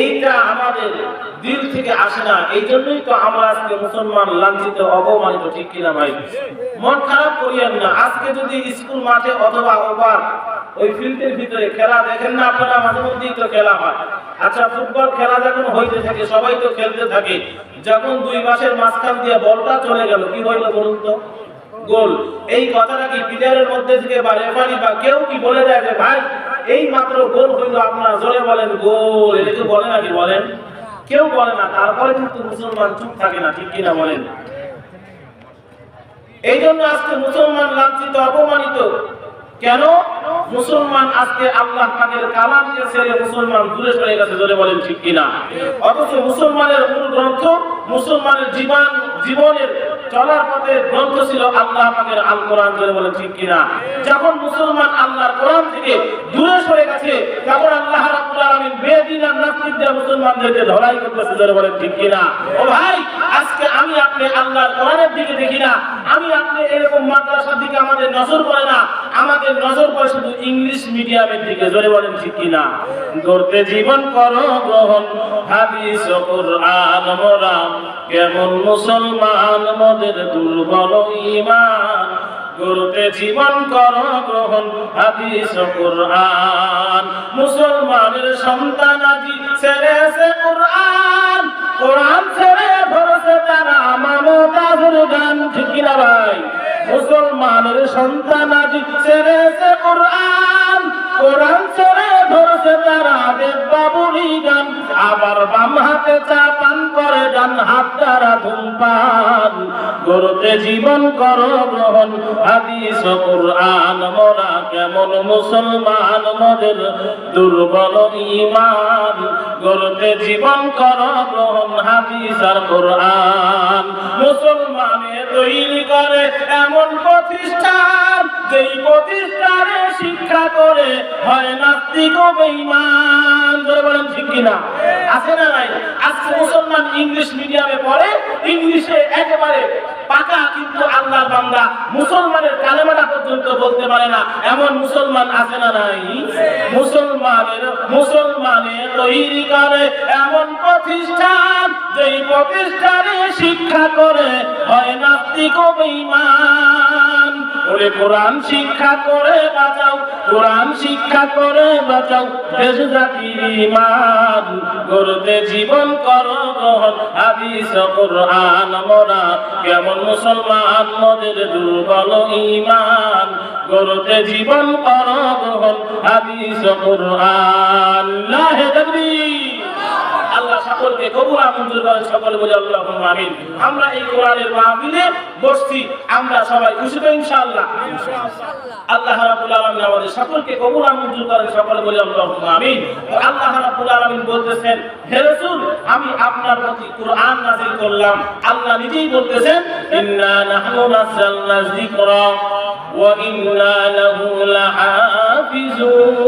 এইটা আমাদের দিল থেকে আসে না। এই জন্যই তো আমরা আজকে মুসলমান লাঞ্ছিত অপমানিত, ঠিক কিনা ভাই? মন খারাপ করিয়েন না। আজকে যদি স্কুল মাঠে অথবা ওভার ওই ফিল্ডের ভিতরে খেলা দেখেন না আপনারা, মাঝে মধ্যেই তো খেলা হয়। আচ্ছা, ফুটবল খেলা যখন হইতে থাকে সবাই তো খেলতে থাকে, যখন দুই মাসের মাঝখান দিয়ে বলটা চলে গেল, কি হইল বলুন তো? গোল। এই কথাটা কি প্লেয়ারের মধ্যে থেকে বা রেফারি বা কেউ কি বলে দেয় যে ভাই এই মাত্র গোল হইল, আপনারা জোরে বলেন গোল? এটা কেউ বলে নাকি? বলেন? কেউ বলে না। তারপরে কিন্তু মুসলমান চুপ থাকে না, ঠিক কিনা বলেন? এই জন্য আজকে মুসলমান লাঞ্ছিত অপমানিত। কেন? মুসলমান আজকে আল্লাহ পাকের কালামকে ছেড়ে মুসলমান দূরে সরে গেছে, জোরে বলেন ঠিক কিনা? অথচ মুসলমানের মূল গ্রন্থ, মুসলমানের জীবনের চলার পথে গ্রন্থ ছিল আল্লাহ পাকের আল কোরআন, জোরে বলেন ঠিক কিনা? যখন মুসলমান আল্লাহর কোরআন থেকে দূরে সরে গেছে, তখন আল্লাহ রাব্বুল আলামিন বেদিন আর নাস্তিকদের মুসলমানদেরকে ধরাই করতেছে, জোরে বলেন ঠিক কিনা? ও ভাই, আজকে আমি আপনি আল্লাহর কোরআনের দিকে দেখি না, আমি আপনি এরকম মাদ্রাসার দিকে আমাদের নজর পড়ে না, আমাদের নজর পড়ে শুধু ইংলিশ মিডিয়ামের দিকে, জোরে বলেন ঠিক কিনা? গড়তে জীবন করো গ্রহণ, হাদিস ও কোরআন মোরা কেমন মুসলমান, মোদের দুর্বল ঈমান। গড়তে জীবন করো গ্রহণ, হাদিস ও কোরআন। মুসলমানের সন্তান আজি ছেড়েছে কোরআন, কোরআন ছেড়ে ধরেছে তারা মমতাজের গান, ঠিক কিনা ভাই? মুসলমানের সন্তান আজি ছেড়েছে কোরআন, কোরআন ছেড়ে ধরেছে তারা দেববাবুরি গান। আবার বাম হাতে চা পান করে, ডান হাত দ্বারা ধূমপান। গড়তে জীবন করো গ্রহণ, হাদিস ও কোরআন মোরা কেমন মুসলমান, মোদের দুর্বল ঈমান। গড়তে জীবন করো গ্রহণ, হাদিস আর কোরআন। মুসলমানে তৈরি করে এমন প্রতিষ্ঠান, যেই প্রতিষ্ঠানে শিক্ষা করে হয় নাস্তিক ও বেঈমান, জোরে বলেন ঠিক কিনা? আছে না নাই? আজকে মুসলমান ইংলিশ মিডিয়ামে পড়ে, ইংলিশে একেবারে পাকা, কিন্তু আল্লাহর বান্দা মুসলমানের কালেমাটা পর্যন্ত বলতে পারে না, এমন মুসলমান আছে না নাই? মুসলমানের তৈরি করে এমন প্রতিষ্ঠান, যেই প্রতিষ্ঠানে শিক্ষা করে হয় নাস্তিক ও বেঈমান। ওরে কোরআন শিক্ষা করে বাঁচাও, কোরআন শিক্ষা করে বাঁচাও দেশ জাতির ঈমান। গড়তে জীবন করো গ্রহণ, হাদিস ও কোরআন মোরা কেমন মুসলমান, মোদের দুর্বল ঈমান। গড়তে জীবন করো গ্রহণ, হাদিস ও কোরআন। আল্লাহু তাকবীর। আল্লাহ সকলকে কবুল মঞ্জুর করেন, সকলে বলি আল্লাহুম্মা আমিন। আমরা এই কোরআনের মাহফিলে বসছি, আমরা সবাই খুশি তো ইনশাআল্লাহ? আল্লাহ রাব্বুল আলামিন আমাদের সকলকে কবুল মঞ্জুর করেন, সকলে বলি আল্লাহুম্মা আমিন। আল্লাহ রাব্বুল আলামিন বলতেছেন, হে রাসূল, আমি আপনার প্রতি কোরআন নাযিল করলাম। আল্লাহ নিজেই বলতেছেন, ইন্না নাহনু নাযালনা যিকরা ওয়া ইন্না লাহু লাহাফিজুন।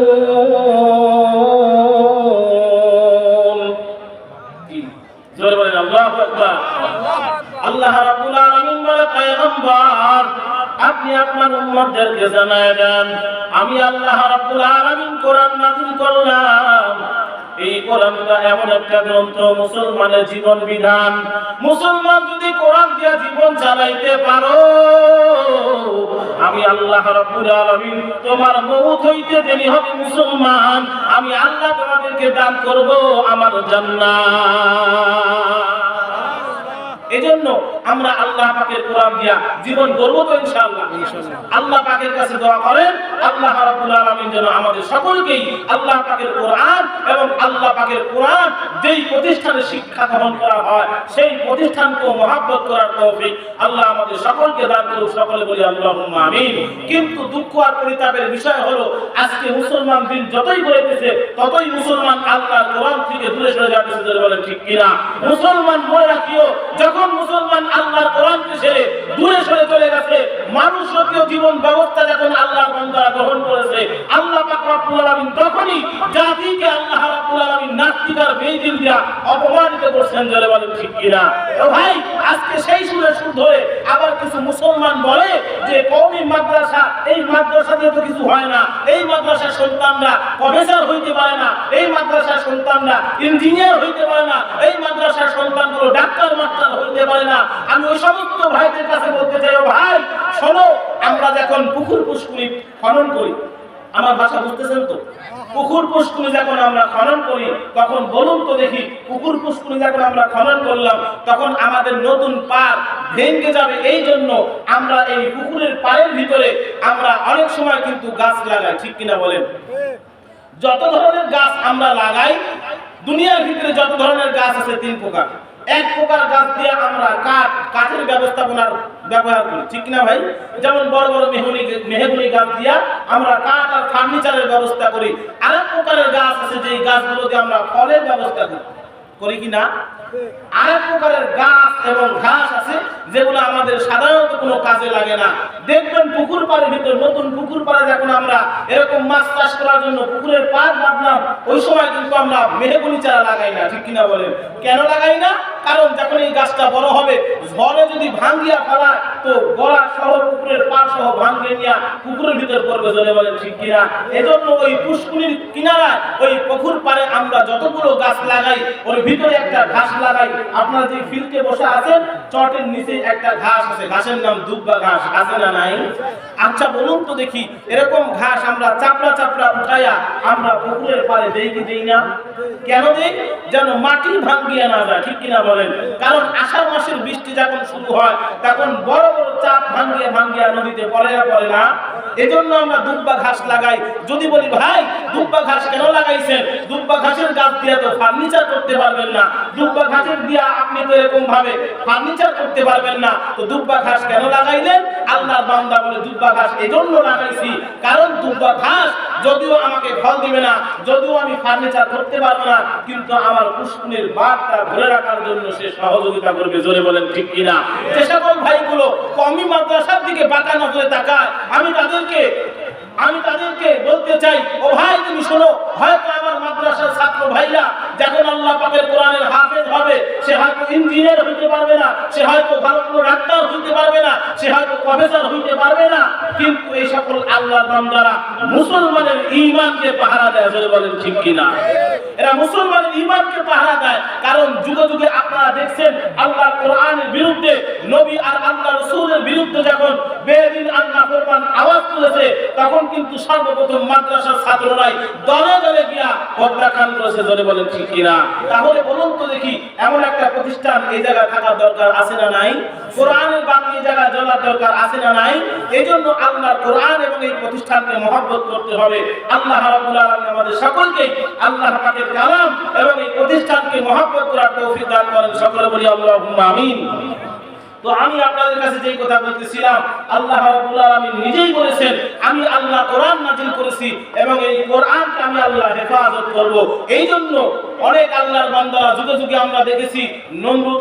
জোরে বলেন আল্লাহু আকবার। আল্লাহ রাব্বুল আলামিন বলে, পয়গম্বর আপনি আপনার উম্মতদেরকে জানায় দেন, আমি আল্লাহ রাব্বুল আলামিন কোরআন নাযিল করলাম। এই কোরআনটা এমন একটা গ্রন্থ, মুসলমানের জীবন বিধান। মুসলমান যদি কোরআন দিয়ে জীবন চালাইতে পারো, আমি আল্লাহ রাব্বুল আলামিন তোমার মওত হইতে দেরি হবে মুসলমান, আমি আল্লাহ তোমাদেরকে দান করব আমার জান্নাত। এজন্য আমরা আল্লাহ পাকের কোরআন দিয়া জীবন গড়ব তো ইনশাআল্লাহ। আল্লাহ পাকের কাছে দোয়া করেন, আল্লাহ রাব্বুল আলামিন যেন আমাদের সকলকেই আল্লাহ পাকের কোরআন এবং আল্লাহ পাকের কোরআন যেই প্রতিষ্ঠানে শিক্ষা গ্রহণ করা হয় সেই প্রতিষ্ঠানকে মহব্বত করার তৌফিক আল্লাহ আমাদের সকলকে দান করুন, সকলে বলি আল্লাহুম্মা আমিন। কিন্তু দুঃখ আর পরিতাপের বিষয় হলো, আজকে মুসলমান দিন যতই গড়েছে ততই মুসলমান আল্লাহর কোরআন থেকে দূরে সরে যাচ্ছে, বলেন ঠিক কিনা? মুসলমান মনে রাখিও, যখন মুসলমান আল্লাহর কোরআনকে ছেড়ে দূরে সরে চলে গেছে, মানুষীয় জীবন ব্যবস্থা যখন আল্লাহর বান্দারা গ্রহণ করেছে, আল্লাহ পাক রব্বুল আলামিন তখনই জাতিকে আল্লাহ রাব্বুল আলামিন নাস্তিকার বেইজিল দিয়া অপমানিত করছেন, জোরে বলেন ঠিক কিনা? ও ভাই, আজকে সেই সুরে সুর ধরে আবার কিছু মুসলমান বলে যে কওমি মাদ্রাসা, এই মাদ্রাসা দিয়ে তো কিছু হয় না, এই মাদ্রাসার সন্তানরা প্রফেসর হইতে পারে না, এই মাদ্রাসার সন্তানরা ইঞ্জিনিয়ার হইতে পারে না, এই মাদ্রাসার সন্তানগুলো ডাক্তার মাস্টার হইতে পারে না। আমি ওই সমস্ত ভাইদের কাছে বলতে চাই, ও ভাই শোনো, আমরা যখন পুকুর পুষ্করি খনন করি, আমার ভাষা বুঝতেছেন তো, পুকুর পুষ্করি যখন আমরা খনন করি, তখন বলুন তো দেখি, পুকুর পুষ্করি যখন আমরা খনন করলাম, তখন আমাদের নতুন পার ভেঙে যাবে, এই জন্য আমরা এই পুকুরের পাড়ের ভিতরে আমরা অনেক সময় কিন্তু গাছ লাগাই, ঠিক কিনা বলেন? যত ধরনের গাছ আমরা লাগাই, দুনিয়ার ভিতরে যত ধরনের গাছ আছে 3 প্রকার। এক প্রকার গাছ দিয়ে আমরা কাঠের ব্যবস্থাপনার ব্যবহার করি, ঠিক না ভাই? যেমন বড় বড় মেহগনি গাছ দিয়া আমরা কাঠ আর ফার্নিচারের ব্যবস্থা করি। আরেক প্রকারের গাছ আছে যে গাছগুলো দিয়ে আমরা ফলের ব্যবস্থা করি কি না? আরেক প্রকারের গাছ এবং ঘাস আছে যেগুলো আমাদের সাধারণত কোনো কাজে লাগে না। দেখবেন পুকুর পাড়ের ভিতর, নতুন পুকুর পাড়ে যখন আমরা এরকম মাছ চাষ করার জন্য পুকুরের পাড় বাঁধলাম, ওই সময় কিন্তু আমরা মেহগনি চারা লাগাই না, ঠিক কিনা বলেন? কেন লাগাই না? কারণ যখন এই গাছটা বড় হবে, ঝড়ে যদি ভাঙ্গিয়া ফেলা, তো গড়া সহ পুকুরের পাড় সহ ভাঙ্গে নিয়ে পুকুরের ভিতর পড়বে, জলে বলেন ঠিক কিনা? এজন্য ওই পুষ্করির কিনারায়, ওই পুকুর পাড়ে আমরা যতগুলো গাছ লাগাই, ওর ভিতরে একটা ঘাস লাগাই। আপনারা যে ফিল্ডে বসে আছেন, চটের নিচে একটা ঘাস আছে, ঘাসের নাম দুব্বা ঘাস, আছে না নাই? আচ্ছা বলুন তো দেখি, এরকম ঘাস আমরা চাপড়া চাপড়া উঠাইয়া আমরা পুকুরের পাড়ে দেই কি দেই না? কেন দেই? যেন মাটি ভাঙ্গিয়া না যায়, ঠিক কিনা বলেন? কারণ আষাঢ় মাসের বৃষ্টি যখন শুরু হয়, তখন বড় বড় চাপ ভাঙ্গিয়া ভাঙ্গিয়া নদীতে পড়ে না? এজন্য আমরা দুব্বা ঘাস লাগাই। যদি বলি ভাই দুব্বা ঘাস কেন লাগাইছেন? দুব্বা ঘাসের গাছ দিয়ে তো ফার্নিচার করতে পারবেন না, দুব্বা ঘাসের দিয়া আপনি তো এরকম ভাবে ফার্নিচার করতে পারবেন না, তো দুব্বা ঘাস কেন লাগাইলেন? আল্লাহর বান্দা বলে দুব্বা ঘাস এজন্য লাগাইছি, কারণ দুব্বা ঘাস যদিও আমাকে ফল দিবে না, যদিও আমি ফার্নিচার করতে পারবো না, কিন্তু আমার পুষ্করির বাঁধটা ধরে রাখার জন্য সে সহযোগিতা করবে, জোরে বলেন ঠিক কিনা? যে সকল ভাইগুলো কওমি মাদ্রাসার দিকে বাঁকা নজরে তাকায়, আমি তাদেরকে বলতে চাই, ও ভাই তুমি শোনো, হয়তো আমার মাদ্রাসার ছাত্র ভাইরা যখন আল্লাহ পাকের কোরআনের হাফেজ হবে, সে হয়তো ইঞ্জিনিয়ার হইতে পারবে না, সে হয়তো ভালো কোনো ডাক্তার হইতে পারবে না, সে হয়তো প্রফেসর হইতে পারবে না, কিন্তু এই সকল আল্লাহর বান্দারা মুসলমানের ঈমানকে পাহারা দেয়, জোরে বলেন ঠিক কিনা? এরা মুসলমানের ঈমানকে পাহারা দেয়। কারণ যুগে যুগে আপনারা দেখছেন আল্লাহর কোরআনের বিরুদ্ধে, নবী আর আল্লাহর রাসূলের বিরুদ্ধে যখন বেদিন আর নাফরমান আওয়াজ তুলেছে, তখন কিন্তু সর্বপ্রথম মাদ্রাসার ছাত্ররাই দলে দলে গিয়া অগ্রাকাণ্ড করেছে, জোরে বলেন ঠিক কিনা? তাহলে বলুন তো দেখি, এমন একটা প্রতিষ্ঠান এই জায়গায় থাকার দরকার আছে না নাই? কোরআনের বাণী এই জায়গায় চলার দরকার আছে না নাই? এজন্য আল্লাহর কোরআন এবং এই প্রতিষ্ঠানকে মহব্বত করতে হবে। আল্লাহ রাব্বুল আলামিন আমাদের সকলকে আল্লাহ পাকের কালাম এবং এই প্রতিষ্ঠানকে মহব্বত করার তৌফিক দান করেন, সকলে বলি আল্লাহুম্মা আমিন। তো আমি আপনাদের কাছে যেই কথা বলতেছিলাম, আল্লাহ রাব্বুল আলামিন নিজেই বলেছেন, আমি আল্লাহ কোরআন নাযিল করেছি এবং এই কোরআনকে আমি আল্লাহ হেফাজত করব। এই জন্য অনেক আল্লাহর বান্দারা যুগে যুগে আমরা দেখেছি, নমরুদ,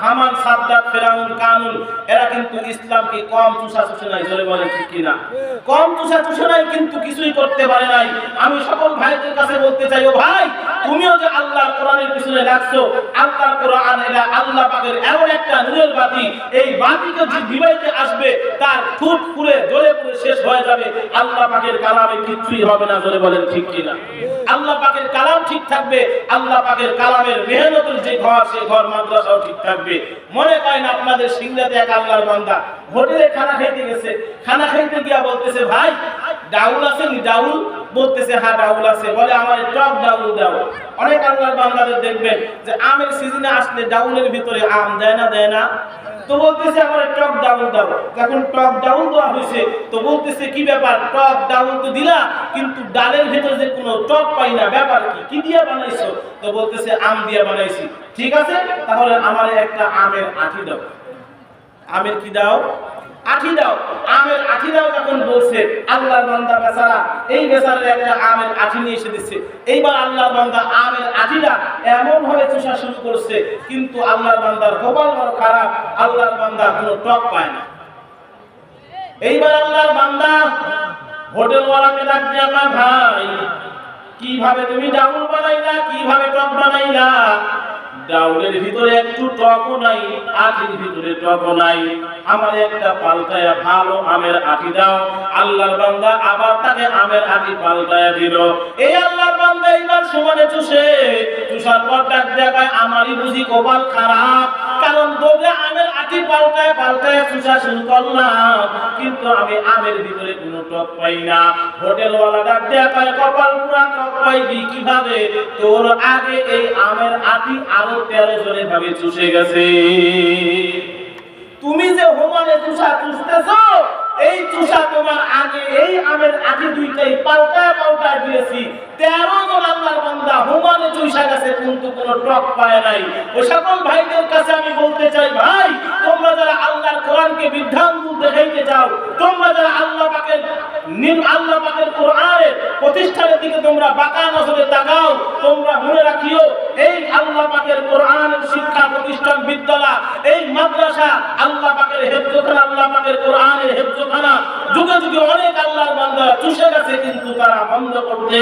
হামান, সাদ্দাত, ফেরাউন, কানুন, এরা কিন্তু ইসলামকে কম চুষা চুষে নাই, জোরে বলেন ঠিক কিনা? কম চুষা চুষে নাই, কিন্তু কিছুই করতে পারে নাই। আমি সকল ভাইদের কাছে বলতে চাই, ও ভাই তুমিও যে আল্লাহর কোরআনের পিছনে লাগছো, আল্লাহর কোরআন এটা আল্লাহ পাকের এমন একটা নূরের বাতি, এই বাতিকে যে দিবাইতে আসবে তার ফুট ফুলে জ্বলে পুড়ে শেষ হয়ে যাবে, আল্লাহ পাকের কালামে কিছুই হবে না, জোরে বলেন ঠিক কিনা? আল্লাহ পাকের কালাম ঠিক থাকবে, আল্লাহ পাকের কালামের মেহনতের যে ঘর, সেই ঘর মাদ্রাসাও ঠিক থাকবে। মনে করেন আপনাদের সিংড়াতে এক আল্লাহর বান্দা হোটেলে খানা খাইতে গেছে, খানা খাইতে গিয়া বলতেছে, ভাই ডাউল আছে নি? ডাউল বলতেছে, হ্যাঁ ডাউল আছে। বলে আমার টক ডাউল দাও। অনেক আল্লাহর বান্দাদের দেখবেন যে আমের সিজনে আসলে ডাউলের ভিতরে আম দেয় না, তো বলতেছে আমার টক ডাউল দাও। যখন টক ডাউল দেওয়া হয়েছে, তো বলতেছে কি ব্যাপার, টক ডাউল তো দিলা কিন্তু ডালের ভিতরে যে কোনো টক পাই না, ব্যাপার কি দিয়ে বানাইছো? তো বলতেছে আম দিয়ে বানাইছি। ঠিক আছে, তাহলে আমার একটা আমের আঠি দাও। আমের কি দাও? আঠি দাও। আমের আঠি দাও যখন বলছে, আল্লাহর বান্দা বেচারা এই বেচারার একটা আমের আঠি নিয়ে এসে দিচ্ছে। এইবার আল্লাহর বান্দা আমের আঠিটা এমন ভাবে চুষা শুরু করছে, কিন্তু আল্লাহর বান্দার কপাল বড় খারাপ, আল্লাহর বান্দা কোনো টক পায় না। এইবার আল্লাহর বান্দা হোটেলওয়ালাকে ডাক দিয়ে, ভাই কিভাবে তুমি ডাউল বানাইলা, কি পাইলা, ডাউলের ভিতরে একটু টকও নাই, আটির ভিতরে টকও নাই, আমার একটা পাল্টায়া ভালো আমের আটি দাও। আল্লাহর বান্দা আবার তাকে আমের আটি পাল্টায়া দিল। এই আল্লাহর বান্দা এবার সমানে চুষে, চুষার পর ডাক দেখায় আমারই বুঝি কপাল খারাপ, কারণ দৌড়ে আমের আটি পাল্টায় পাল্টায় চুষা শুরু করলাম, কিন্তু আমি আমের ভিতরে কোনো টক পাই না। হোটেলওয়ালা ডাক দেখায় কপাল পুরা টক পাইবি কিভাবে? তোর আগে এই আমের আটি আরো 13 জনে ভাবে চুষে গেছে। তুমি যে হোমানে চুষা চুষতেছো, এই চুষা তোমার আগে এই আমের আটি দুইটাই পাল্টায় পাল্টায় দিয়েছি। 13 জন আল্লাহর বান্দা হোমানে চুষা গেছে, কিন্তু কোনো টক পায় নাই। ওই সকল ভাইদের কাছে আমি বলতে চাই, ভাই তোমরা যারা আল্লাহর কোরআনকে বিভ্রান্ত দেখাইতে চাও, তোমরা যারা আল্লাহ পাকের কোরআনের প্রতিষ্ঠানের দিকে তোমরা বাঁকা নজরে তাকাও, তোমরা মনে রাখিও এই আল্লাহ পাকের কোরআনের শিক্ষা প্রতিষ্ঠান বিদ্যালয়, এই মাদ্রাসা, আল্লাহ পাকের হেফজখানা, আল্লাহ পাকের কোরআনের হেফজখানা যুগে যুগে অনেক আল্লাহর বান্দা চুষে গেছে, কিন্তু তারা বন্ধ করতে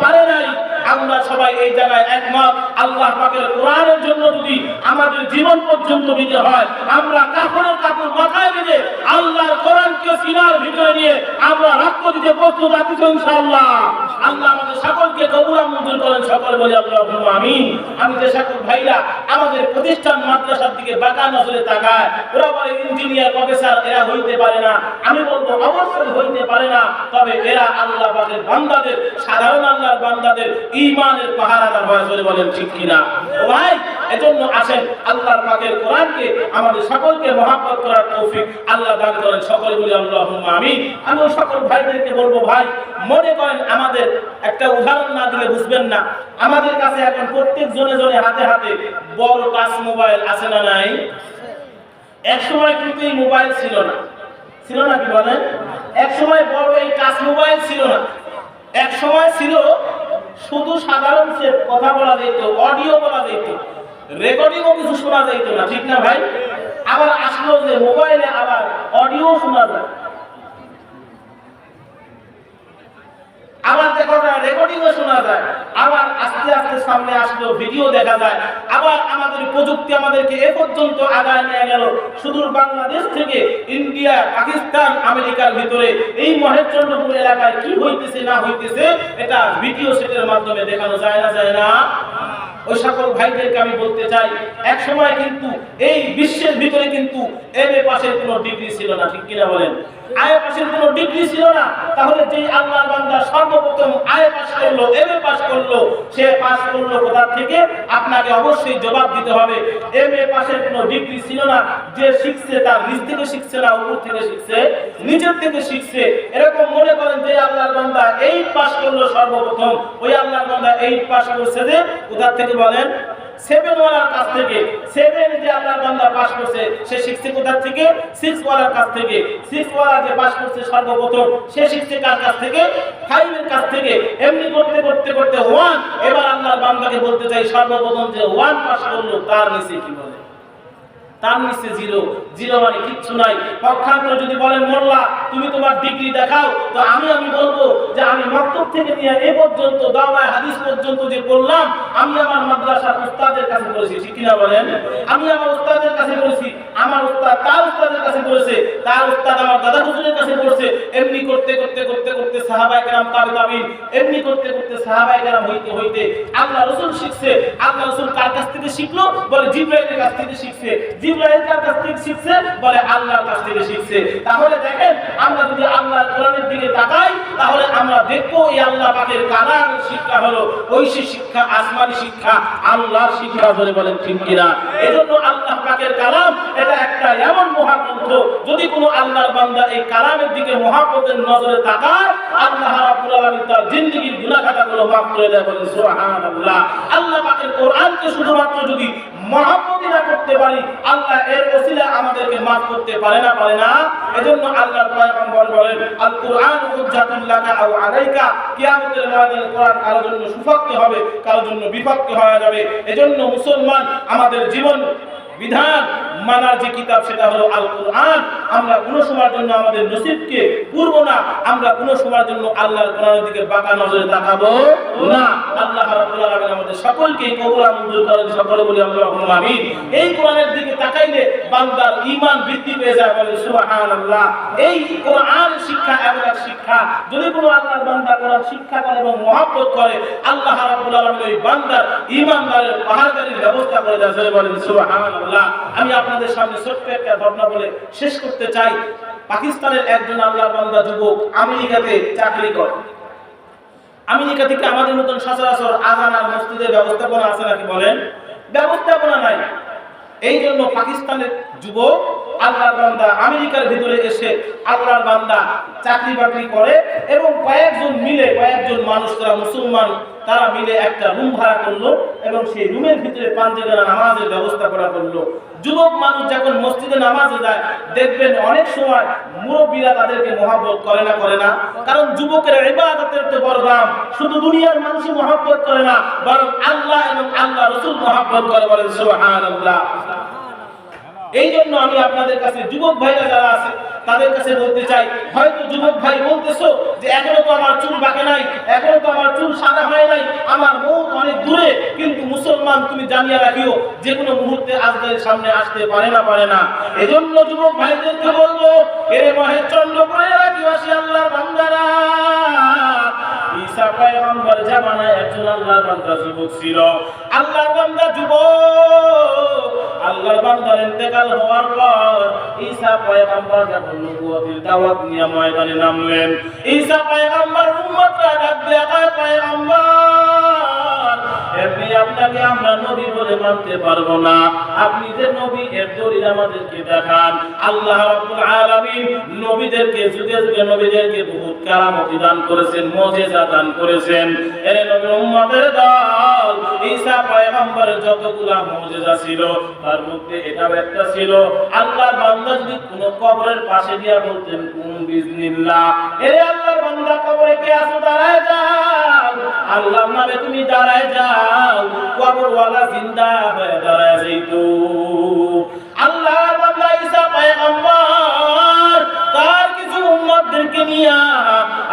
পারে নাই। আমরা সবাই এই জায়গায় একমত, আল্লাহ পাকের কোরআনের জন্য যদি আমাদের জীবন পর্যন্ত দিতে হয়, আমরা কাপড়ের কাপড় মাথায় বেঁধে আল্লাহর কোরআনকে সিনার ভিতরে নিয়ে আমরা রক্ত দিতে প্রস্তুত আছি ইনশাআল্লাহ। আল্লাহ আমাদের সকলকে কবুল মঞ্জুর করেন, সকলে বলি আল্লাহুম্মা আমিন। আমি যে সকল ভাইরা আমাদের প্রতিষ্ঠান মাদ্রাসার দিকে বাঁকা নজরে তাকায়, ওরা বলে ইঞ্জিনিয়ার প্রফেসর এরা হইতে পারে না, আমি বলবো অবশ্যই হইতে পারে না, তবে এরা আল্লাহ পাকের বান্দাদের, সাধারণ আল্লাহর বান্দাদের ঈমানের পাহারাদার হয়, বলে বলেন ঠিক কিনা? ও ভাই, এজন্য আসেন আল্লাহর পাকের কোরআনকে আমাদের সকলকে মহব্বত করার তৌফিক আল্লাহ দান করেন, সকলে বলি আল্লাহুম্মা আমিন। আমি ওই সকল ভাইদেরকে বলবো, ভাই মনে করেন আমাদের একটা উদাহরণ না দিলে বুঝবেন না, আমাদের কাছে এখন প্রত্যেক জনে জনে হাতে হাতে বড় টাচ মোবাইল আছে না নাই? এক সময় কিন্তু এই মোবাইল ছিল না, ছিল না কি বলেন? এক সময় বড় এই টাচ মোবাইল ছিল না, এক সময় ছিল শুধু সাধারণ সেট, কথা বলা যেত, অডিও বলা যেত, রেকর্ডিংও কিছু শোনা যেত না, ঠিক না ভাই? আবার আসলো যে মোবাইলে আবার অডিও শোনা যায়, আবার দেখো রেকর্ডিংও শোনা যায়, আবার আস্তে আস্তে সামনে আসলো ভিডিও দেখা যায়। আবার আমাদের প্রযুক্তি আমাদেরকে এ পর্যন্ত আগায় নিয়ে গেল, সুদূর বাংলাদেশ থেকে ইন্ডিয়া, পাকিস্তান, আমেরিকার ভিতরে এই মহেশচন্দ্রপুর এলাকায় কি হইতেছে না হইতেছে এটা ভিডিও সেটের মাধ্যমে দেখানো যায় না, যায় না? ওই সকল ভাইদেরকে আমি বলতে চাই, এক সময় কিন্তু এই বিশ্বের ভিতরে কিন্তু এমএ পাশের কোনো ডিগ্রি ছিল না, ঠিক কিনা বলেন? আয়ে পাশের কোনো ডিগ্রি ছিল না। তাহলে যেই আল্লাহর বান্দা সর্বপ্রথম আয়ে পাস করলো, এমএ পাস করলো, সে পাস করলো কোথা থেকে? আপনাকে অবশ্যই জবাব দিতে হবে। এমএ পাশের কোনো ডিগ্রি ছিল না, যে শিখছে তার নিজ থেকে শিখছে না উপর থেকে শিখছে, নিজের থেকে শিখছে। এরকম মনে করেন যে আল্লাহর বান্দা 8 পাস করলো সর্বপ্রথম, ওই আল্লাহর বান্দা 8 পাস করছে যে কোথা থেকে বলেন? 7 ওয়ালার কাছ থেকে। 7 যে আল্লাহর বান্দা পাস করছে সে শিখছে কোথা থেকে? 6 ওয়ালার কাছ থেকে। 6 ওয়ালা যে পাস করছে সর্বপ্রথম সে শিখছে কার কাছ থেকে? 5 এর কাছ থেকে। এমনি করতে করতে করতে 1, এবার আল্লাহর বান্দাকে বলতে চাই সর্বপ্রথম যে 1 পাস করলো তার নিচে কি বলে? তার নিচে 0। 0 মানে কিচ্ছু নাই। পক্ষান্তরে যদি বলেন মোল্লা তুমি তোমার ডিগ্রি দেখাও, তো আমি বলবো যে আমি মক্তব থেকে নিয়ে এ পর্যন্ত দাওরায়ে হাদিস পর্যন্ত যে পড়লাম, আমি আমার মাদ্রাসার উস্তাদের কাছে পড়েছি, ঠিক কিনা বলেন? আমি আমার উস্তাদের কাছে পড়েছি, আমার উস্তাদ তার উস্তাদের কাছে পড়েছে, তার উস্তাদ আমার দাদা হুজুরের কাছে পড়ছে। এমনি করতে করতে করতে করতে সাহাবায়ে কেরাম, তাবেঈন, এমনি করতে করতে সাহাবায়ে কেরাম হইতে হইতে আল্লাহ রাসূল শিখছে। আল্লাহ রাসূল কার কাছ থেকে শিখলো? বলে জিবরাইলের কাছ থেকে শিখছে। জিবরাইল কার কাছ থেকে শিখছে? বলে আল্লাহর কাছ থেকে শিখছে। তাহলে দেখেন, আমরা যদি আল্লাহর কোরআনের দিকে তাকাই, তাহলে আমরা দেখবো এই আল্লাহ পাকের কালামের শিক্ষা হলো ঐশী শিক্ষা, আসমানি শিক্ষা, আল্লাহর শিক্ষা, বলে বলেন ঠিক কিনা? এজন্য আল্লাহ পাকের কালাম এটা একটা এমন মহাগ্রন্থ, যদি কোনো আল্লাহর বান্দা এই কালামের দিকে মহব্বতের নজরে তাকায়, আল্লাহ রাব্বুল আলামিন তার জিন্দেগীর গুনাহ খাতাগুলো মাফ করে দেয়, বলেন সুবহানাল্লাহ। আল্লাহ পাকের কোরআনকে শুধুমাত্র যদি মহব্বত না করতে পারি, আল্লাহ এর ওসিলা আমাদেরকে মাফ করতে পারে না, পারে না। এজন্য আল্লাহর পয়গম্বর বলেন আল কুরআন হুজ্জাতুল লাকা আও আলাইকা, কিয়ামতের ময়দানে কোরআন কারোর জন্য সুপক্ষে হবে, কারোর জন্য বিপক্ষে হয়ে যাবে। এজন্য মুসলমান আমাদের জীবন বিধান মানার যে কিতাব সেটা হলো আল কুরআন। আমরা কোন সময়ের জন্য আমাদের নসিবকে পূর্ব না, আমরা কোন সময়ের জন্য আল্লাহর কোরআনের দিকে বাঁকা নজরে তাকাবো না। আল্লাহ রাব্বুল আলামিন আমাদের আমাদের সকলকে কবুল মঞ্জুর করেন, সকলে বলি আল্লাহুম্মা আমিন। এই কোরআনের দিকে তাকাইলে বান্দার ঈমান বৃদ্ধি পেয়ে যায়, বলে সুবহানাল্লাহ। এই কোরআন শিক্ষা এমন এক শিক্ষা, যদি কোনো আল্লাহর বান্দা কোরআন শিক্ষা করে এবং মহব্বত করে, আল্লাহ রাব্বুল আলামিন ওই বান্দার ঈমানদারের পাহাড়গাড়ির ব্যবস্থা করে দেয়, বলেন সুবহানাল্লাহ। আমি আপনাদের সামনে ছোট্ট একটা ঘটনা বলে শেষ করতে চাই। পাকিস্তানের একজন আল্লাহর বান্দা যুবক আমেরিকাতে চাকরি করে। আমেরিকা থেকে আমাদের মতন সচরাচর আযান আর মসজিদের ব্যবস্থাপনা আছে নাকি বলেন? ব্যবস্থাপনা নাই। এই জন্য পাকিস্তানের যুবক আল্লাহর বান্দা আমেরিকার ভিতরে এসে আল্লাহর বান্দা চাকরি বাকরি করে এবং কয়েকজন মানুষ যারা মুসলমান তারা মিলে একটা রুম ভাড়া করলো এবং সেই রুমের ভিতরে পাঞ্জাবেরা নামাজের ব্যবস্থা করা করলো। যুবক মানুষ যখন মসজিদে নামাজে যায়, দেখবেন অনেক সময় মুরব্বীরা তাদেরকে মহব্বত করে না, কারণ যুবকের ইবাদতের তো বড় দাম। শুধু দুনিয়ার মানুষই মহব্বত করে না, বরং আল্লাহ এবং আল্লাহ রাসূল মহব্বত করে, বলেন সুবহানাল্লাহ। এই জন্য আমি আপনাদের কাছে যুবক ভাইরা যারা আছে তাদের কাছে বলতে চাই, হয়তো যুবক ভাই বলতেছো যে এখনো তো আমার চুল বাঁকে নাই, এখনো তো আমার চুল সাদা হয় নাই, আমার মৌত অনেক দূরে। কিন্তু মুসলমান, তুমি জানিয়ে রাখিও যে কোনো মুহূর্তে আজকের সামনে আসতে পারে না। এজন্য যুবক ভাইদেরকে বলবো, এর মহেশচন্দ্রপুরের আদিবাসী আল্লাহর বান্দারা, ঈসা পয়গম্বর জামানায় একজন আল্লাহর বান্দা যুবক ছিল। আল্লাহর বান্দা যুবক, আল্লাহর বান্দার ইন্তেকাল হওয়ার পর ঈসা পয়গম্বর যখন নবুয়তের দাওয়াত নিয়ে ময়দানে নামলেন, ঈসা পয়গম্বর উম্মতরা ডাক দিয়ে কয়, পয়গম্বর, এমনি আপনাকে আমরা নবী বলে মানতে পারবো না, আপনি যে নবী এর দলিল আমাদেরকে দেখান। আল্লাহ রাব্বুল আলামিন নবীদেরকে যুগে যুগে নবীদেরকে বহুত কারামতি দান করেছেন, মুজিজা দান করেছেন। এর নবীর উম্মতের দল ঈসা পয়গম্বরের যতগুলা মুজিজা ছিল তার মধ্যে এটাও একটা ছিল, আল্লাহর বান্দা যদি কোনো কবরের পাশে দিয়া বলতেন কুম বিসমিল্লাহ, এ আল্লাহর বান্দা কবরে কে আছো দাঁড়ায় যাও, আল্লাহর নামে তুমি দাঁড়ায় যাও, কবরওয়ালা জিন্দা হয়ে দাঁড়ায় যাইতো। আল্লাহর বান্দা ঈসা পয়গম্বর তার কিছু উম্মতদেরকে নিয়ে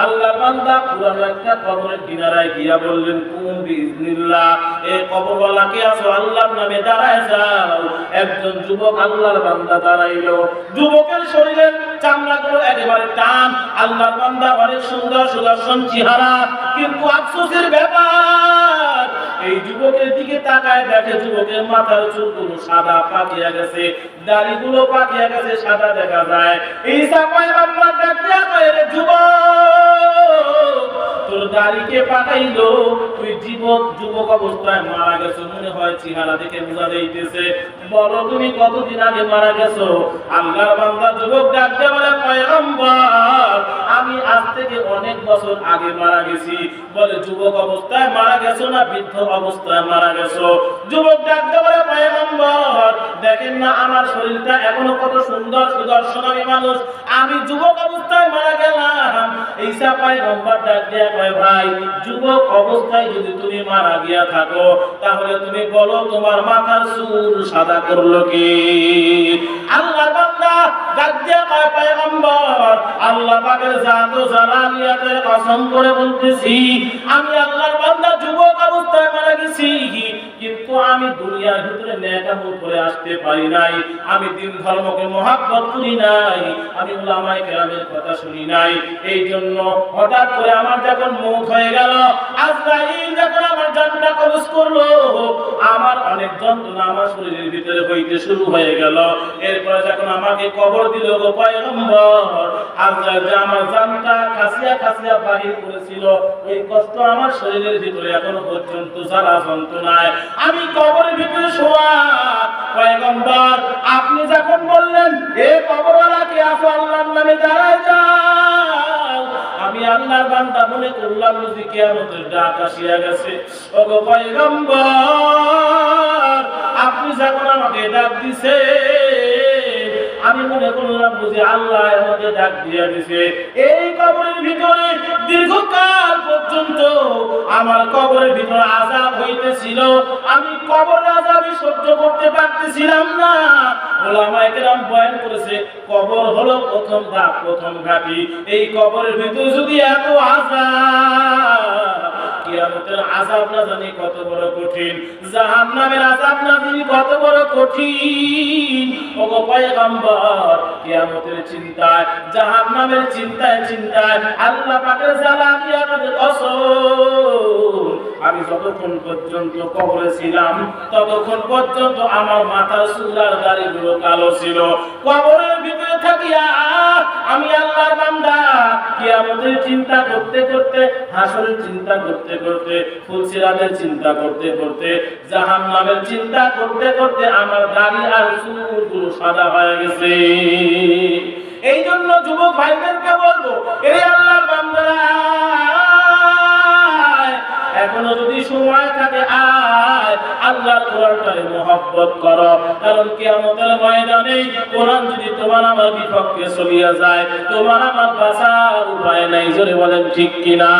আল্লাহর বান্দা পুরানো একটা কবরের কিনারায় গিয়া বললেন কুম বিসমিল্লাহ, এ কবরওয়ালা কে আছো আল্লাহর নামে দাঁড়ায় যাও। একজন যুবক আল্লাহর বান্দা দাঁড়াইলো, যুবকের শরীরের চামড়াগুলো একেবারে টান, আল্লাহর বান্দা অনেক সুন্দর সুদর্শন চেহারা, কিন্তু আফসোসের ব্যাপার এই যুবকের দিকে তাকায় দেখে যুবকের মাথার চুলগুলো সাদা পাকিয়া গেছে, দাড়িগুলো পাকিয়া গেছে, সাদা দেখা যায়। ঈসা পয়গম্বর ডাক দিয়া কয়, রে যুবক, তোর দাড়িকে পাকাইলো, তুই যুবক অবস্থায় মারা গেছো, মনে হয় চেহারা দেখে বোঝা যাইতেছে, বলো তুমি কতদিন আগে মারা গেছো? আল্লাহর বান্দা যুবক ডাক দিয়ে বলে, পয়গম্বর, আমি আজ থেকে অনেক বছর আগে মারা গেছি। বলে, যুবক অবস্থায় মারা গেছো না বৃদ্ধ অবস্থায় মারা গেছো? যুবক ডাক দিয়ে বলে, পয়গম্বর, দেখেন না আমার শরীরটা এখনো কত সুন্দর সুদর্শন মানুষ, আমি যুবক অবস্থায় মারা গেলাম। ঈসা পয়গম্বর ডাক দিয়ে কয়, ভাই, যুবক অবস্থায় যদি তুমি মারা গিয়া থাকো তাহলে তুমি বলো তোমার মাথার চুল সাদা করলো কি? আল্লাহর বান্দা ডাক দিয়ে কয়, পয়গম্বর, আল্লাহ পাকের জাত ও জালালিয়াতের কসম করে বলতেছি, আমি আল্লাহর বান্দা যুবক অবস্থায় মারা গেছি, কিন্তু আমি দুনিয়ার ভিতরে নেক আমল করে আসতে পারি নাই, আমি দিন ধর্মকে মহব্বত করি নাই, আমি উলামায়ে কেরামের কথা শুনি নাই। এই জন্য হঠাৎ করে আমার যখন মওত হয়ে গেল, আজরাইল যখন আমার জানটা কবজ করলো, আমার অনেক যন্ত্রণা আমার শরীরের ভিতরে হইতে শুরু হয়ে গেল। এরপরে যখন আমাকে কবর দিল গো পয়গম্বর, আজরাইল যে আমার জানটা খাসিয়া খাসিয়া বাহির করেছিল, ওই কষ্ট আমার শরীরের ভিতরে এখনো পর্যন্ত জ্বালা যন্ত্রণায় আমি কবরের ভিতরে শোয়া। পয়গম্বর, আপনি যখন বললেন এ কবরওয়ালাকে আপনি আল্লাহর নামে দাঁড়ায় যাও, আমি আল্লাহর বান্দা মনে করলাম বুঝি কিয়ামতের ডাক আসিয়া গেছে। ওগো পয়গম্বর, আপনি যখন আমাকে ডাক দিছে, আমি মনে করলাম বুঝি আল্লাহ আমাকে ডাক দিয়া দিছে। এই কবরের ভিতরে দীর্ঘকাল পর্যন্ত আমার কবরের ভিতরে আযাব হইতেছিল, আমি কবরের আযাবই সহ্য করতে পারতেছিলাম না। উলামায়ে কেরাম বয়ান করেছে, কবর হলো প্রথম ধাপ, প্রথম ঘাঁটি। এই কবরের ভিতরে যদি এত আযাব, কিয়ামতের আযাব না জানি কত বড় কঠিন, জাহান্নামের আযাব না জানি কত বড় কঠিন। ওগো পয়গম্বর, কিয়ামতের চিন্তায়, জাহান্নামের চিন্তায় চিন্তায় আল্লাহ পাকের জ্বালা দিয়ে আপনাদের কসম, আমি যতক্ষণ পর্যন্ত কবরে ছিলাম ততক্ষণ পর্যন্ত আমার মাথার চুল আর দাড়িগুলো কালো ছিল। কবরের ভিতরে থাকিয়া আমি আল্লাহর বান্দা কিয়ামতের চিন্তা করতে করতে, হাসরের চিন্তা করতে করতে, ফুলসিরাতের চিন্তা করতে করতে, জাহান্নামের চিন্তা করতে করতে আমার দাড়ি আর চুলগুলো সাদা হয়ে গেছে। এই জন্য যুবক ভাইদেরকে বলবো, এই আল্লাহর বান্দারা এখনো যদি সময় থাকে আয় আল্লাহর কোরআনটাকে মহব্বত করো, কারণ কিয়ামতের ময়দানে কোরআন যদি তোমার আমার বিপক্ষে চলিয়া যায়, তোমার আমার বাঁচার উপায় নাই। জোরে বলেন ঠিক কিনা?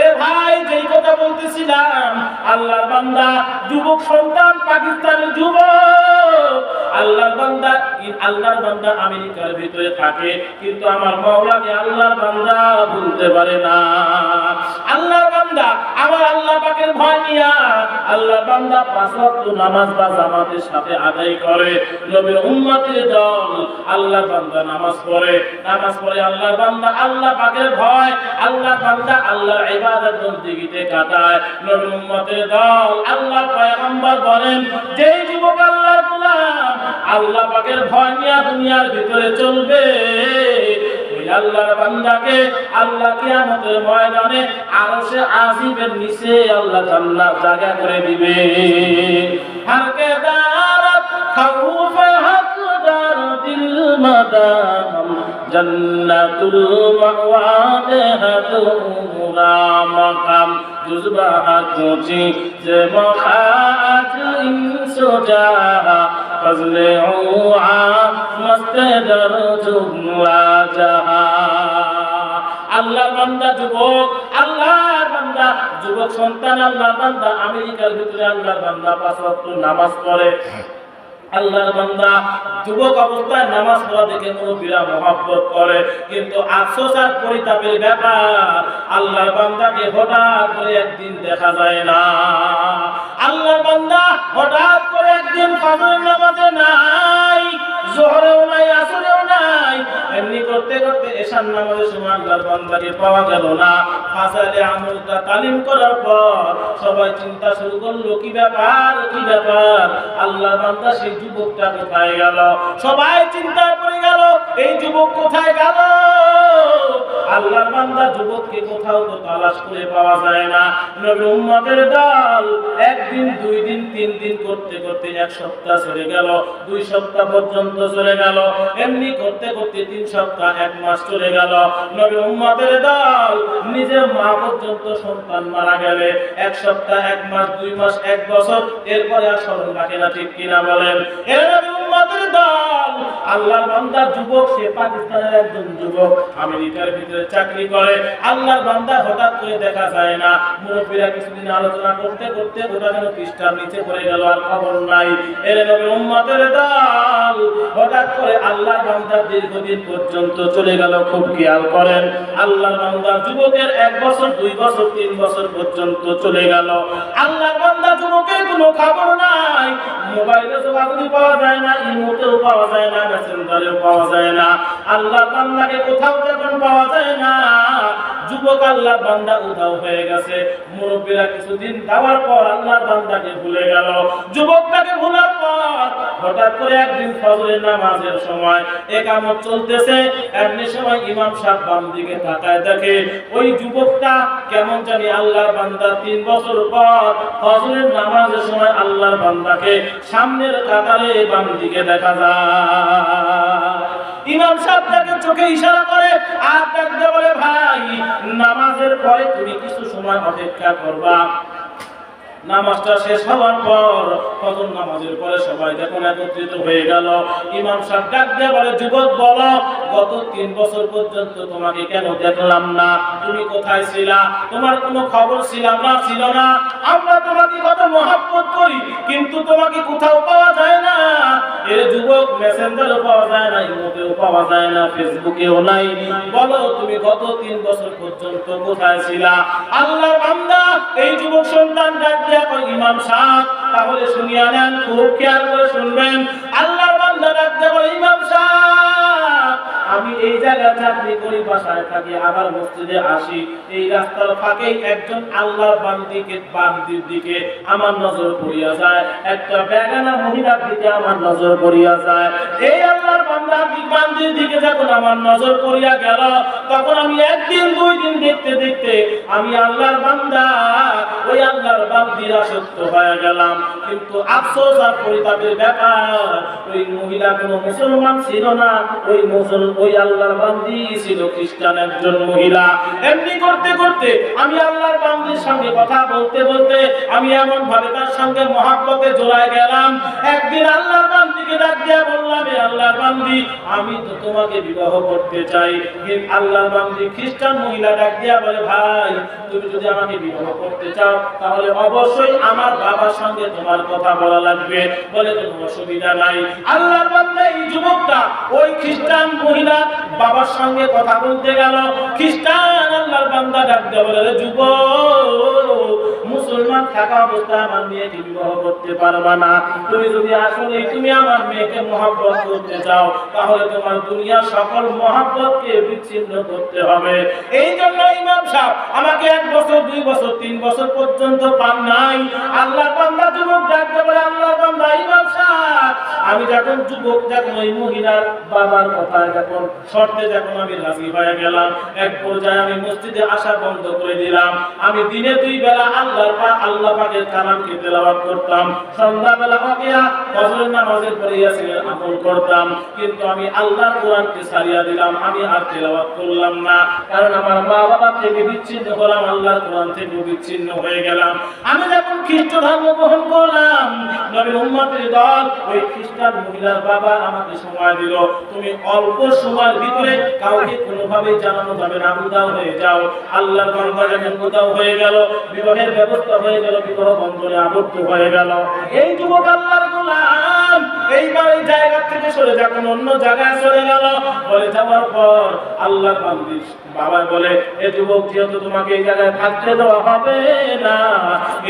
এ ভাই, যেই কথা বলতেছিলাম, আল্লাহর বান্দা যুবক সন্তান, পাকিস্তানের যুবক, আল্লাহর বান্দা আমেরিকার ভিতরে থাকে, কিন্তু আমার মাওলাকে আল্লাহর বান্দা ভুলতে পারে না। আল্লাহর বান্দা আমার আল্লাহ পাকের ভয় নিয়া আল্লাহর বান্দা 5 ওয়াক্ত নামাজ বা জামাতের সাথে আদায় করে। নবীর উম্মতের দল আল্লাহর বান্দা নামাজ পড়ে আল্লাহর বান্দা আল্লাহ পাকের ভয়, আল্লাহর বান্দা আল্লাহর ইবাদত বন্দেগীতে কাটায়। নবীর উম্মতের দল আল্লাহ পয়গম্বর বলেন, যেই যুবক আল্লাহর গোলাম আল্লাহ পাকের ভয় নিয়া দুনিয়ার ভিতরে চলবে, ওই আল্লাহর বান্দাকে আল্লাহ কিয়ামতের ময়দানে আরশে আজিমের নিচে আল্লাহ জান্নাত জায়গা করে দিবে। হারকে দারাত খাউফ হাকদার দিল মাদাম জান্নাতুল মাওয়া দেহাতুরা মাকাম জুজবা কুচি যে মখাজ ইনসুজা ফজলে উআ মস্তাদার জুমলা জাহা। আল্লাহর বান্দা যুবক, আল্লাহর বান্দা যুবক সন্তান, আল্লাহর বান্দা আমেরিকার ভিতরে আল্লাহর বান্দা 5 ওয়াক্ত নামাজ পড়ে। আল্লাহর বান্দা যুবক অবস্থায় নামাজ পড়া দেখে মুরব্বিরা মহব্বত করে, কিন্তু আফসোস আর পরিতাপের ব্যাপার, আল্লাহর বান্দাকে হঠাৎ করে একদিন দেখা যায় না। আল্লাহর বান্দা হঠাৎ করে একদিন ফজরের নামাজে নাই, জোহরেও নাই, আসরেও নাই, এমনি করতে করতে এশার নামাজের সময় আল্লাহর বান্দাকে পাওয়া গেল না। ফাজাইলে আমলটা তালিম করার পর সবাই চিন্তা শুরু করলো, কি ব্যাপার, কি ব্যাপার, আল্লাহর বান্দা সেই যুবকটা কোথায় গেল? সবাই চিন্তায় পড়ে গেল, এই যুবক কোথায় গেল? আল্লাহর বান্দা যুবককে কোথাও তো তালাশ করে পাওয়া যায় না। নবী উম্মতের দল একদিন, 2 দিন, 3 দিন করতে করতে 1 সপ্তাহ চলে গেল, 2 সপ্তাহ পর্যন্ত চলে গেল, এমনি করতে করতে 3 সপ্তাহ, 1 মাস চলে গেল। নবী উম্মতের দল নিজের মা পর্যন্ত সন্তান মারা গেলে 1 সপ্তাহ, 1 মাস, 2 মাস, 1 বছর, এরপরে আর স্মরণ রাখে না, ঠিক কিনা বলেন? এর নবী উম্মতের দল আল্লাহর বান্দা যুবক, সে পাকিস্তানের একজন যুবক, আমেরিকার ভিতরে চাকরি করে। আল্লাহর বান্দা হঠাৎ করে দেখা যায় না। মুরব্বিরা কিছুদিন আলোচনা করতে করতে ওটা যেন পৃষ্ঠার নিচে পড়ে গেল, আর খবর নাই। এর নবীর উম্মতের দল হঠাৎ করে আল্লাহর বান্দা দীর্ঘদিন পর্যন্ত চলে গেল। খুব খেয়াল করেন, আল্লাহর বান্দা যুবকের 1 বছর, 2 বছর, 3 বছর পর্যন্ত চলে গেল। আল্লাহর বান্দা যুবকের কোনো খবর নাই, মোবাইলে যোগাযোগ পাওয়া যায় না, ইমোতেও পাওয়া যায় না, মেসেঞ্জারেও পাওয়া যায় না। আল্লাহর বান্দাকে কোথাও যখন পাওয়া যায় না, যুবক আল্লাহর বান্দা উধাও হয়ে গেছে। মুরব্বিরা কিছুদিন যাওয়ার পর আল্লাহর বান্দাকে ভুলে গেল। যুবকটাকে ভুলার পর হঠাৎ করে একদিন ফজরের নামাজের সময় ইকামত চলতেছে, এমনি সময় ইমাম সাহেব বাম দিকে তাকায় দেখে ওই যুবকটা কেমন জানি আল্লাহর বান্দা 3 বছর পর ফজরের নামাজের সময় আল্লাহর বান্দাকে সামনের কাতারে বাম দিকে দেখা যায়। ইমাম সাহেব তাকে চোখে ইশারা করে আর ডাকতে বলে, ভাই, নামাজের পরে তুমি কিছু সময় অপেক্ষা করবা। নামাজটা শেষ হওয়ার পর, ফজর নামাজের পরে সবাই যখন একত্রিত হয়ে গেল, ইমাম সাহেব ডাক দিয়ে বলে, যুবক বলো, গত 3 বছর পর্যন্ত তোমাকে কেন দেখলাম না? তুমি কোথায় ছিলা? তোমার কোনো খবর ছিল না? আমরা তোমাকে কত মহব্বত করি, কিন্তু তোমাকে কোথাও পাওয়া যায় না। এর যুবক মেসেঞ্জারও পাওয়া যায় না, ইমোতেও পাওয়া যায় না, ফেসবুকেও নাই। বলো তুমি গত 3 বছর পর্যন্ত কোথায় ছিলা? আল্লাহর বান্দা এই যুবক সন্তান ডাক দিয়া কয়, ইমাম সাহেব তাহলে শুনিয়া নেন, খুব খেয়াল করে শুনবেন। আল্লাহর বান্দা ডাক দিয়া বলে, ইমাম সাহেব আমি এই জায়গায় চাকরি করি, বাসায় থাকি, আবার মসজিদে আসি, এই রাস্তার ফাঁকেই একজন আল্লাহর বান্দির দিকে আমার নজর পড়িয়া যায়, একটা বেগানা মহিলার দিকে আমার নজর পড়িয়া যায়। এই আল্লাহর বান্দির দিকে যখন আমার নজর পড়িয়া গেল, তখন আমি একদিন 2 দিন দেখতে দেখতে আমি আল্লাহর বান্দা ওই আল্লাহর বান্দির আসক্ত হয়ে গেলাম। কিন্তু আফসোস আর পরিতাপের ব্যাপার, ওই মহিলা কোনো মুসলমান ছিল না, ওই আল্লাহর বান্দি ছিল খ্রিস্টান একজন মহিলা। এমনি করতে করতে আমি আল্লাহর বান্দির সঙ্গে কথা বলতে বলতে আমি এমন ভাবে তার সঙ্গে মহব্বতে জড়ায় গেলাম। একদিন আল্লাহর বান্দিকে ডাক দিয়া বললাম, এ আল্লাহর বান্দি আমি তো তোমাকে বিবাহ করতে চাই। কিন্তু আল্লাহর বান্দি খ্রিস্টান মহিলা ডাক দিয়া বলে, ভাই তুমি যদি আমাকে বিবাহ করতে চাও তাহলে অবশ্যই আমার বাবার সঙ্গে তোমার কথা বলা লাগবে। বলে কোনো অসুবিধা নাই। আল্লাহর বান্দা এই যুবকটা ওই খ্রিস্টান মহিলা বাবার সঙ্গে কথা বলতে গেল। খ্রিস্টান আল্লাহর বান্দা ডাক দিয়ে বলে, যুবক মুসলমান থাকা অবস্থায় আমার মেয়েকে বিবাহ করতে পারবা না। তুমি যদি আসলে তুমি আমার মেয়েকে মহব্বত করতে চাও তাহলে তোমার দুনিয়ার সকল মহব্বতকে বিচ্ছিন্ন করতে হবে। এই জন্য ইমাম সাহেব আমাকে 1 বছর 2 বছর 3 বছর পর্যন্ত পান নাই। আল্লাহর বান্দা যুবক ডাক দিয়ে বলে, আল্লাহর বান্দা ইমাম সাহেব আমি যখন যুবক যখন ওই মহিলার বাবার কথায় যখন শর্তে যখন আমি রাজি হয়ে গেলাম, এক পর্যায়ে আমি মসজিদে আসা বন্ধ করে দিলাম। আমি দিনে 2 বেলা আল্লাহ পাকের কালামকে তেলাওয়াত করতাম, সন্ধ্যাবেলা ওয়াকিয়া ফজরের নামাজের পরে ইয়াসিনের আমল করতাম। কিন্তু আমি আল্লাহর কোরআনকে ছাড়িয়া দিলাম, আমি আর তেলাওয়াত করলাম না। কারণ আমার মা বাবা থেকে বিচ্ছিন্ন হলাম, আল্লাহর কোরআন থেকে বিচ্ছিন্ন হয়ে গেলাম। আমি যখন খ্রিস্ট ধর্ম গ্রহণ করলাম, নবীর উম্মতের দল ওই খ্রিস্টান মহিলার বাবা আমাকে সময় দিল, তুমি অল্প সময়ের ভিতরে কাউকে কোনোভাবেই জানানো যাবে না, উদাও হয়ে যাও। আল্লাহর বান্দা যখন উদাও হয়ে গেল, বিবাহের ব্যবস্থা হয়ে গেল, বিবাহ বন্ধনে আবদ্ধ হয়ে গেল। এই যুবক আল্লাহর গোলাম এইবার এই জায়গা থেকে সরে যখন অন্য জায়গায় চলে গেল, বলে যাওয়ার পর আল্লাহর বান্দি বাবা বলে, এ যুবক যেহেতু তোমাকে এই জায়গায় থাকতে দেওয়া হবে না,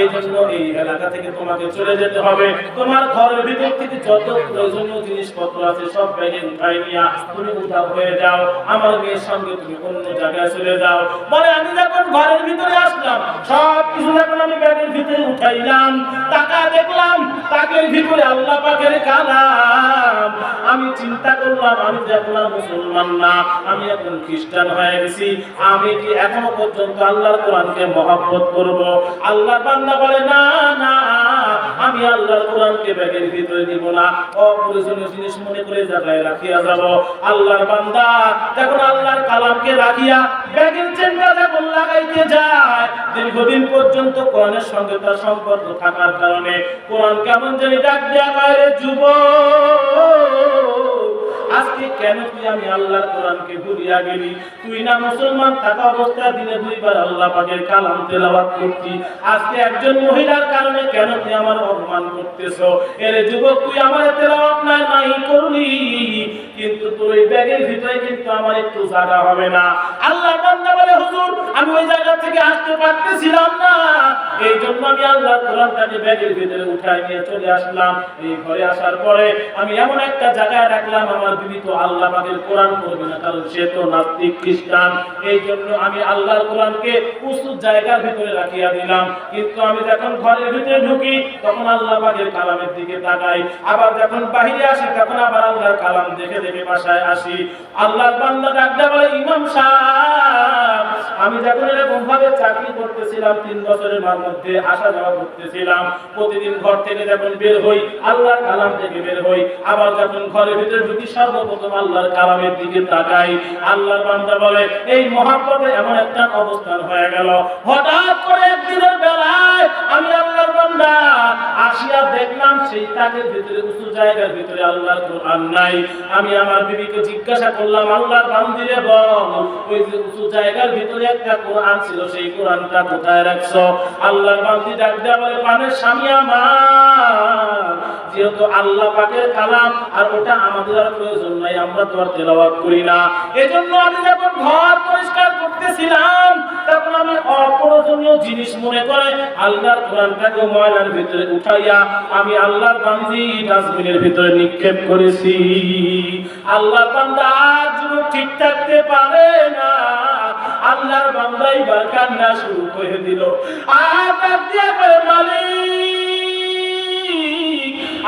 এই জন্য এই এলাকা থেকে তোমাকে চলে যেতে হবে। তোমার ঘরের ভিতর থেকে যত প্রয়োজনীয় জিনিসপত্র আছে সব ব্যাগে উঠাই নিয়ে তুমি উধাও হয়ে যাও, আমার মেয়ের সঙ্গে তুমি অন্য জায়গায় চলে যাও। বলে আমি যখন ঘরের ভিতরে আসলাম, সব কিছু যখন আমি ব্যাগের ভিতরে উঠাইলাম, টাকা দেখলাম তাকের ভিতরে আল্লাহ পাকের কালাম। আমি চিন্তা করলাম, আমি দেখলাম মুসলমান না, আমি এখন খ্রিস্টান হয়ে গেছি, আমি কি এখনো পর্যন্ত আল্লাহর কোরআনকে মহব্বত করব? আল্লাহর বান্দা বলে, না না আমি আল্লাহর কোরআনকে ব্যাগের ভিতরে নিব না, অপ্রয়োজনীয় জিনিস মনে করে জায়গায় রাখিয়া যাব। আল্লাহর বান্দা যখন আল্লাহর কালামকে রাখিয়া ব্যাগের চেনটা যখন লাগাইতে যায়, দীর্ঘদিন পর্যন্ত কোরআনের সঙ্গে তার সম্পর্ক থাকার কারণে কোরআন কেমন জানি ডাক দেয়া কয়, রে যুবক আজকে কেন তুই আমি আল্লাহর কোরআনকে ভুলিয়া গেলি? তুই না মুসলমান থাকা অবস্থায় দিনে 2 বার আল্লাহ পাকের কালাম তেলাওয়াত করতি, আজকে একজন মহিলার কারণে কেন তুই আমার অপমান করতেছো? এর যুবক তুই আমার তেলাওয়াত নাই করলি, কিন্তু তোর এই ব্যাগের ভিতরে কিন্তু আমার একটু জায়গা হবে না। আল্লাহর বান্দা বলে, হুজুর আমি ওই জায়গা থেকে আসতে পারতেছিলাম না, এই জন্য আমি আল্লাহর কোরআনটাকে ব্যাগের ভিতরে উঠাই নিয়ে চলে আসলাম। এই ঘরে আসার পরে আমি এমন একটা জায়গায় রাখলাম, আমার বিবি তো আল্লাহ পাকের কোরআন পড়বে না, কারণ সে তো নাস্তিক খ্রিস্টান। এই জন্য আমি আল্লাহর কোরআনকে উঁচু জায়গার ভিতরে রাখিয়া দিলাম। কিন্তু আমি যখন ঘরের ভিতরে ঢুকি তখন আল্লাহ পাকের কালামের দিকে তাকাই, আবার যখন বাহিরে আসি তখন আবার আল্লাহর কালাম দেখে দেখে বাসায় আসি। আল্লাহর বান্দা ডাকতে বলে, ইমাম সাহেব আমি যখন এরকম ভাবে চাকরি করতেছিলাম, 3 বছরের মধ্যে আসা যাওয়া করতেছিলাম, প্রতিদিন ঘর থেকে যখন বের হই আল্লাহর কালাম থেকে বের হই, আবার যখন ঘরের ভিতরে ঢুকি সর্বপ্রথম আল্লাহর কালামের দিকে তাকাই। আল্লাহর বান্দা বলে, এই মহব্বতে এমন একটা অবস্থান হয়ে গেল, হঠাৎ করে একদিনের বেলায় আমি আল্লাহর বান্দা আসিয়া দেখলাম সেই তাকের ভিতরে উঁচু জায়গার ভিতরে আল্লাহর কোরআন নাই। আমি আমার বিবিকে জিজ্ঞাসা করলাম, আল্লাহর বান্দিরে বল, ওই যে উঁচু জায়গার ভিতরে একটা কোরআন ছিল, সেই কোরআনটা কোথায় রাখছো? আল্লাহর বান্দি ডাক দেয়া বলে, পানের স্বামী আমার যেহেতু আল্লাহ পাকের কালাম আর ওটা আমাদের আর প্রয়োজন নাই, আমরা তো আর তেলাওয়াত করি না। এজন্য আমি যখন ঘর পরিষ্কার করতেছিলাম তখন আমি অপ্রয়োজনীয় জিনিস মনে করে আল্লাহর কোরআনটাকে ময়লার ভিতরে উঠাইয়া আমি আল্লাহর বান্দি ডাস্টবিনের ভিতরে নিক্ষেপ করেছি। আল্লাহর বান্দা আজ ঠিক থাকতে পারে না, আল্লাহর বান্দা এবার কান্না শুরু করে দিল। আর কাঁদিয়া কয়, মালিক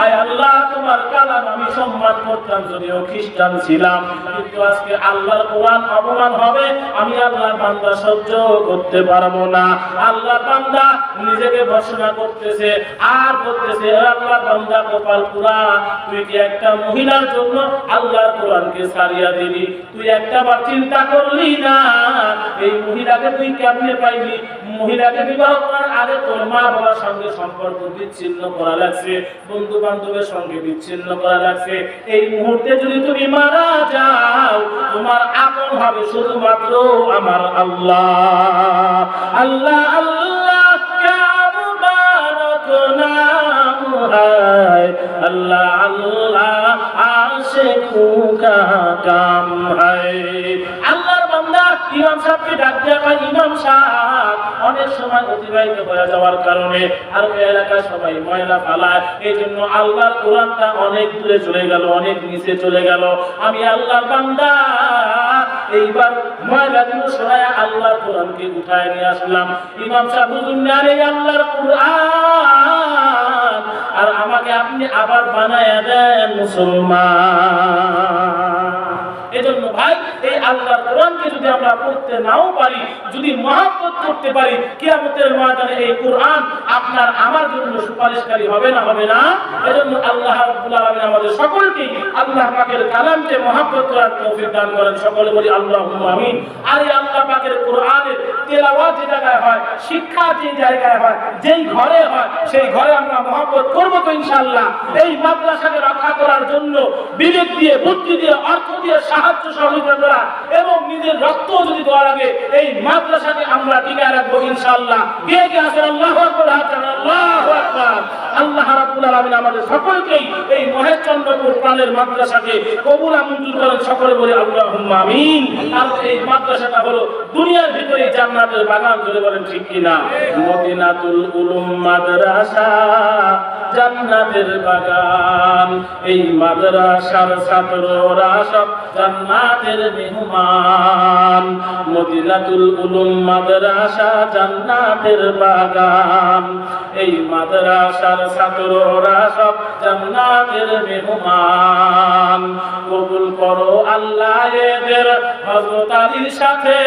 আয় আল্লাহ, তোমার কালাম আমি সম্মান করতাম যদিও খ্রিস্টান ছিলাম, কিন্তু আজকে আল্লাহর কোরআন অপমান হবে, আমি আল্লাহর বান্দা সহ্য করতে পারবো না। আল্লাহর বান্দা নিজেকে ঘোষণা করতেছে আর বলতেছে, আল্লাহর বান্দা কপাল পুরা, তুই কি একটা মহিলার জন্য আল্লাহর কোরআনকে ছাড়িয়া দিলি? তুই একটাবার চিন্তা করলি না এই মহিলাকে তুই কেমনে পাইলি? মহিলাকে বিবাহ করার আগে তোর মা বাবার সঙ্গে সম্পর্ক বিচ্ছিন্ন করা লাগছে, বন্ধু বান্ধবের সঙ্গে বিচ্ছিন্ন করা লাগছে। এই মুহূর্তে যদি তুমি মারা যাও, তোমার আপন হবে শুধুমাত্র আমার আল্লাহ। আল্লাহ আল্লাহ ক্যা মুবারক নাম है, আল্লাহ আল্লাহ আশিকু কা কাম है। আল্লাহর বান্দা ইমাম সাহেবকে ডাক দেয়া হয়, ইমাম সাহেব অনেক সময় অতিবাহিত হয়ে যাওয়ার কারণে আর ওই এলাকায় সবাই ময়লা ফালায়, এই জন্য আল্লাহর কোরআনটা অনেক দূরে চলে গেল, অনেক নিচে চলে গেল। আমি আল্লাহর বান্দা এইবার ময়লাগুলো সরাইয়া আল্লাহর কোরআনকে উঠায় নিয়ে আসলাম। ইমাম সাহেব, হুজুর নেন এই আল্লাহর কোরআন আর আমাকে আপনি আবার বানায়া দেন মুসলমান। এজন্য ভাই, এই আল্লাহর কোরআনকে যদি আমরা পড়তে নাও পারি, যদি মহব্বত করতে পারি, কিয়ামতের ময়দানে এই কোরআন আপনার আমার জন্য সুপারিশকারী হবে না, হবে না? এজন্য আল্লাহ রাব্বুল আলামিন আমাদের সকলকে আল্লাহ পাকের কালামকে মহব্বত করার তৌফিক দান করেন। সকলে বলি আল্লাহুম্মা আমিন। আর এই আল্লাহ পাকের কোরআনের তেলাওয়াত যে জায়গায় হয়, শিক্ষা যে জায়গায় হয়, যেই ঘরে হয়, সেই ঘরে আমরা মহব্বত করব তো ইনশাআল্লাহ। এই মাদ্রাসাকে রক্ষা করার জন্য বিবেক দিয়ে, বুদ্ধি দিয়ে, অর্থ দিয়ে সাহায্য সহযোগিতা করা এবং নিজের রক্ত যদি দেওয়া লাগে, এই মাদ্রাসাকে আমরা টিকায় রাখবো ইনশাআল্লাহ। কে কে আছেন আল্লাহু আকবার? আল্লাহু আকবার। আল্লাহ রাব্বুল আলামিন আমাদের সকলকেই এই মহেশচন্দ্রপুর প্রাণের মাদ্রাসাকে কবুল মঞ্জুর করেন। সকলে বলে আল্লাহুম্মা আমিন। আর এই মাদ্রাসাটা হলো দুনিয়ার ভিতরে জান্নাতের বাগান, ধরে বলেন ঠিক কিনা? মদিনাতুল উলুম মাদ্রাসা জান্নাতের বাগান, এই মাদ্রাসার ছাত্ররা সব জান্নাতের মেহমান। মদিনাতুল উলুম মাদ্রাসা জান্নাতের বাগান, এই মাদ্রাসার ছাত্ররা সব জান্নাতের মেহমান। কবুল করো আল্লাহ এদের হযরত আলীর সাথে,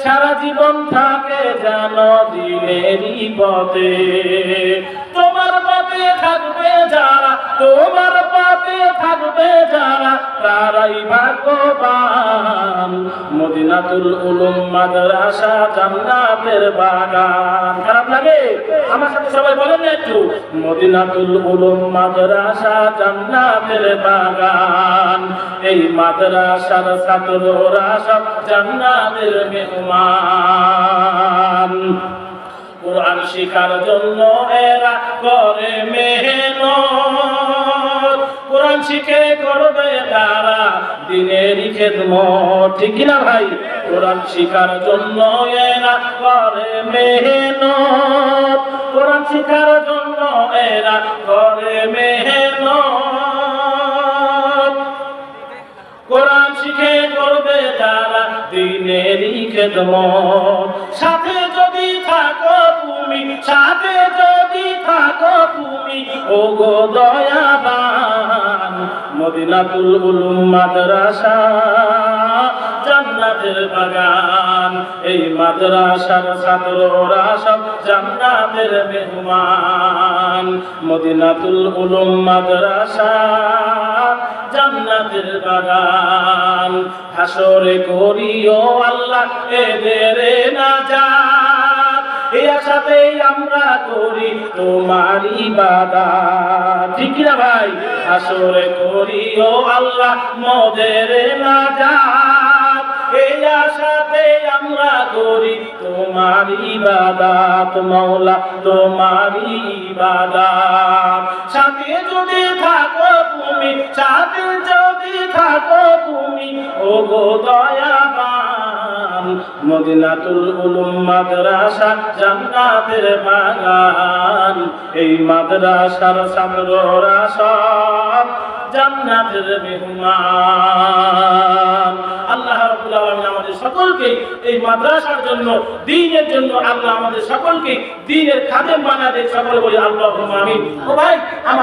সারা জীবন থাকে যেন দিনেরই পথে। তোমার পথে থাকবে যারা, তোমার পথে থাকবে যারা, তারাই ভাগ্যবান। মদিনাতুল উলুম মাদ্রাসা জান্নাতের বাগান। খারাপ লাগে? আমার সাথে সবাই বলেন না একটু, মদিনাতুল উলুম মাদ্রাসা জান্নাতের বাগান, এই মাদ্রাসার ছাত্ররা সব জান্নাতের মেহমান। কোরআন শিখার জন্য এরা করে মেহনত, কোরআন শিখে করবে তারা দিনেরই খেদমত। ঠিক কিনা ভাই? কোরআন শিখার জন্য এরা করে মেহনত, কোরআন শিখার জন্য এরা করে মেহনত, কোরআন শিখে করবে তারা দিনেরই খেদমত। সাথে যদি থাকো তুমি, সাথে যদি থাকো তুমি, ওগো দয়াবান। মদিনাতুল উলুম মাদ্রাসা জান্নাতের বাগান, এই মাদ্রাসার ছাত্ররা সব জান্নাতের মেহমান। মদিনাতুল উলুম মাদ্রাসা জান্নাতের বাগান। হাসরে করিও আল্লাহ এদের নাজাত, এই আশাতেই আমরা করি তোমার ইবাদত। ঠিক না ভাই? হাসরে করিও আল্লাহ মোদের নাজাত, এই আশাতে আমরা করি তোমার ইবাদত মাওলা, তোমার ইবাদত। সাথে যদি থাকো তুমি, সাথে যদি থাকো তুমি, ও গো দয়াবান, মদিনাতুল উলুম মাদ্রাসা জান্নাতের বাগান, এই মাদ্রাসার ছাত্ররা সব জান্নাতের মেহমান। আল্লাহ রাব্বুল আলামিন আমাদের সকলকে এই মাদ্রাসার জন্য, দ্বীনের জন্য আল্লাহ আমাদের সকলকে দ্বীনের খাদেম বানাতে সকলে বলি আল্লাহুম্মা আমিন। ও ভাই আমার